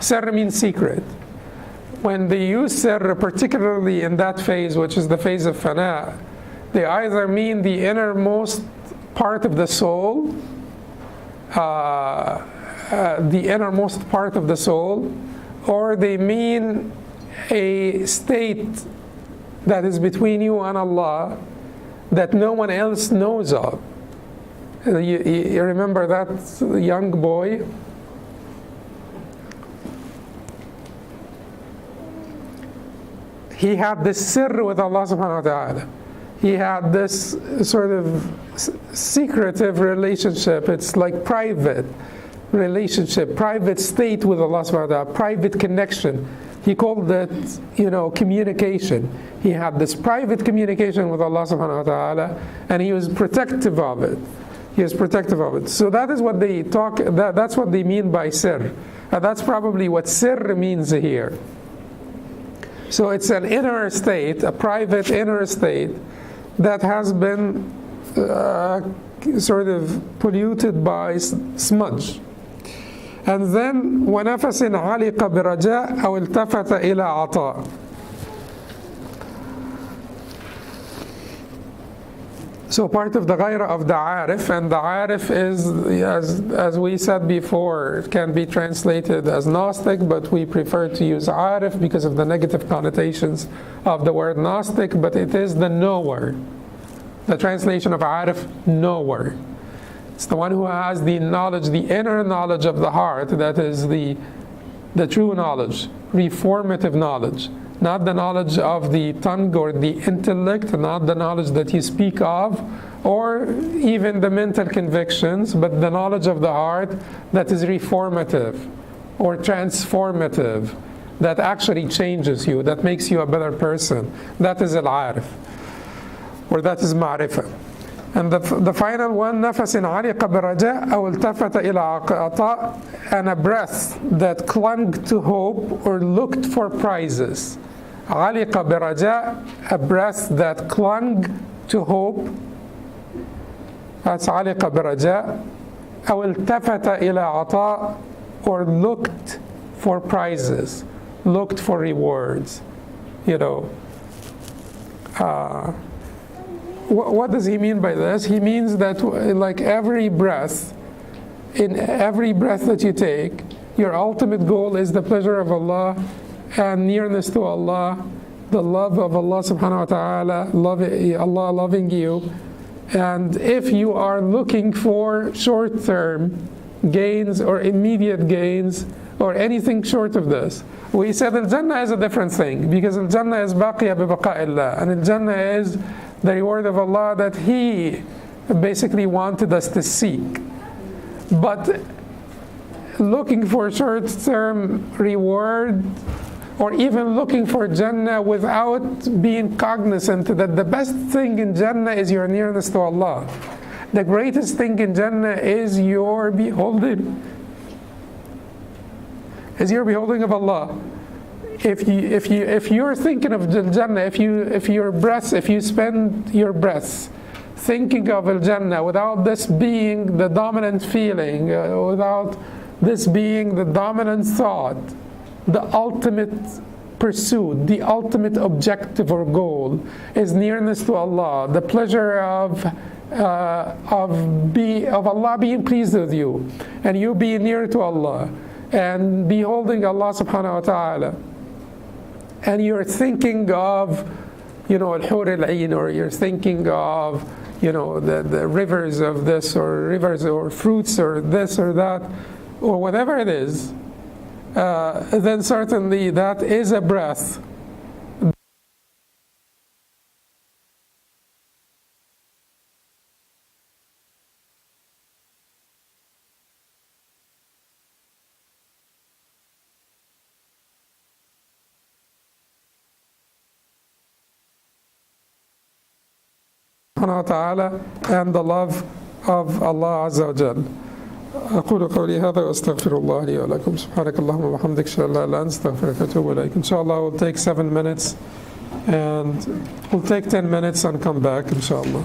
sir means secret. When they use sir, particularly in that phase, which is the phase of fana, they either mean the innermost part of the soul, or they mean a state that is between you and Allah that no one else knows of. You remember that young boy? He had this sirr with Allah subhanahu wa ta'ala. He had this sort of secretive relationship. It's like private relationship, private state with Allah subhanahu wa ta'ala, private connection. He called it, communication. He had this private communication with Allah subhanahu wa ta'ala, and he was protective of it. So that is what they talk, that's what they mean by sir. That's probably what sir means here. So it's an inner state, a private inner state that has been sort of polluted by smudge. And then وَنَفَسٍ عَلِقَ بِرَجَاء أَوْ الْتَفَتَ إِلَى عَطَاء. So part of the ghaira of the arif, and the arif is, as we said before, it can be translated as Gnostic, but we prefer to use arif because of the negative connotations of the word Gnostic, but it is the knower. The translation of arif, knower. It's the one who has the knowledge, the inner knowledge of the heart, that is the true knowledge, reformative knowledge. Not the knowledge of the tongue or the intellect, not the knowledge that you speak of, or even the mental convictions, but the knowledge of the heart that is reformative or transformative, that actually changes you, that makes you a better person. That is al-arif, or that is ma'rifah. And the final one, نَفَسٍ عَلِقَ بِرَجَاء أَوْ الْتَفَتَ إِلَى عَطَاء, and a breath that clung to hope or looked for prizes. عَلِقَ بِرَجَاء, a breath that clung to hope. That's عَلِقَ بِرَجَاء. أَوْ الْتَفَتَ إِلَى عَطَاء, or looked for prizes, looked for rewards. You know, what does he mean by this? He means that like every breath, in every breath that you take, your ultimate goal is the pleasure of Allah and nearness to Allah, the love of Allah subhanahu wa ta'ala, Allah loving you. And if you are looking for short-term gains or immediate gains or anything short of this, we said al-Jannah is a different thing, because al-Jannah is baqiya bi baqa'illah, and al-Jannah is the reward of Allah that He basically wanted us to seek. But looking for short-term reward, or even looking for Jannah without being cognizant that the best thing in Jannah is your nearness to Allah. The greatest thing in Jannah is your beholding. Is your beholding of Allah. If you're thinking of Jannah, if you spend your breath thinking of Al-Jannah without this being the dominant feeling, without this being the dominant thought, the ultimate pursuit, the ultimate objective or goal is nearness to Allah, the pleasure of Allah being pleased with you, and you being near to Allah, and beholding Allah subhanahu wa ta'ala. And you're thinking of, al-Hur al-Ain, or you're thinking of, the rivers of this, or rivers or fruits or this or that, or whatever it is, then certainly that is a breath. And the love of Allah Azza wa Jal. أقول قولي هذا وأستغفر الله لي ولكم سبحانك اللهم وبحمدك أشهد أن لا إله إلا أنت أستغفرك وأتوب إليك. Inshallah, we'll take 7 minutes and we'll take 10 minutes and come back, inshallah.